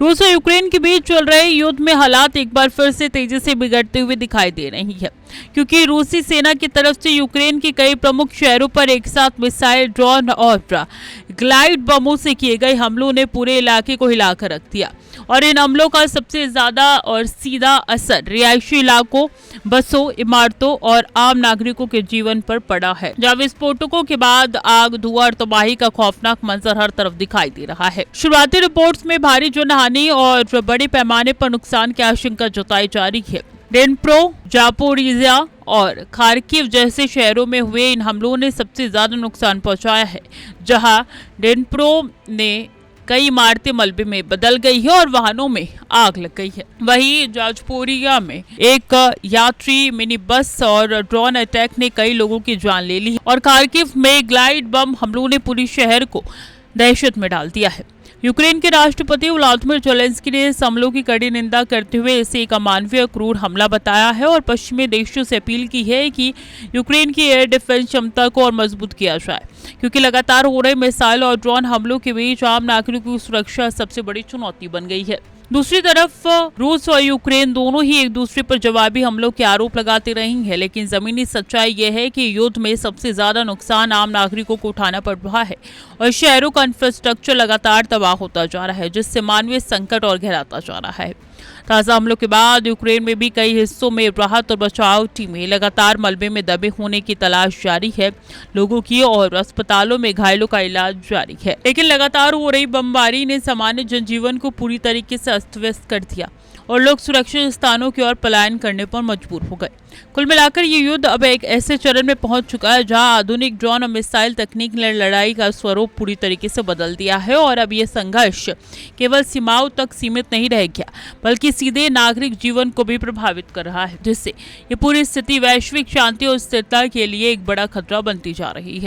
रूस और यूक्रेन के बीच चल रहे युद्ध में हालात एक बार फिर से तेजी से बिगड़ते हुए दिखाई दे रही है, क्योंकि रूसी सेना की तरफ से यूक्रेन के कई प्रमुख शहरों पर एक साथ मिसाइल, ड्रोन और ग्लाइड बमों से किए गए हमलों ने पूरे इलाके को हिलाकर रख दिया। और इन हमलों का सबसे ज्यादा और सीधा असर रिहायशी इलाकों, बसों, इमारतों और आम नागरिकों के जीवन पर पड़ा है, जहां विस्फोटकों के बाद आग, धुआं और तबाही का खौफनाक मंजर हर तरफ दिखाई दे रहा है। शुरुआती रिपोर्ट्स में भारी जनहानि और बड़े पैमाने पर नुकसान की आशंका जताई जा रही है। डेनप्रो, जापोरिजिया और खार्किव जैसे शहरों में हुए इन हमलों ने सबसे ज्यादा नुकसान पहुंचाया है, जहां डेनप्रो ने कई इमारतें मलबे में बदल गई है और वाहनों में आग लग गई है। वहीं जाजपोरिया में एक यात्री मिनी बस और ड्रोन अटैक ने कई लोगों की जान ले ली और खार्किव में ग्लाइड बम हमलों ने पूरी शहर को दहशत में डाल दिया है। यूक्रेन के राष्ट्रपति व्लादिमीर ज़ेलेंस्की ने इस हमलों की कड़ी निंदा करते हुए इसे एक अमानवीय क्रूर हमला बताया है और पश्चिमी देशों से अपील की है कि यूक्रेन की एयर डिफेंस क्षमता को और मजबूत किया जाए, क्योंकि लगातार हो रहे मिसाइल और ड्रोन हमलों के बीच आम नागरिकों की सुरक्षा सबसे बड़ी चुनौती बन गई है। दूसरी तरफ रूस और यूक्रेन दोनों ही एक दूसरे पर जवाबी हमलों के आरोप लगाते रही हैं, लेकिन जमीनी सच्चाई यह है कि युद्ध में सबसे ज्यादा नुकसान आम नागरिकों को उठाना पड़ रहा है और शहरों का इंफ्रास्ट्रक्चर लगातार तबाह होता जा रहा है, जिससे मानवीय संकट और गहराता जा रहा है। ताज़ा हमलों के बाद यूक्रेन में भी कई हिस्सों में राहत और बचाव टीमें लगातार मलबे में दबे होने की तलाश जारी है लोगों की, और अस्पतालों में घायलों का इलाज जारी है। लेकिन लगातार हो रही बमबारी ने सामान्य जनजीवन को पूरी तरीके से अस्त व्यस्त कर दिया और लोग सुरक्षित स्थानों की ओर पलायन करने पर मजबूर हो गए। कुल मिलाकर ये युद्ध अब एक ऐसे चरण में पहुंच चुका है जहां आधुनिक ड्रोन और मिसाइल तकनीक ने लड़ाई का स्वरूप पूरी तरीके से बदल दिया है और अब ये संघर्ष केवल सीमाओं तक सीमित नहीं रह गया, बल्कि सीधे नागरिक जीवन को भी प्रभावित कर रहा है, जिससे ये पूरी स्थिति वैश्विक शांति और स्थिरता के लिए एक बड़ा खतरा बनती जा रही है।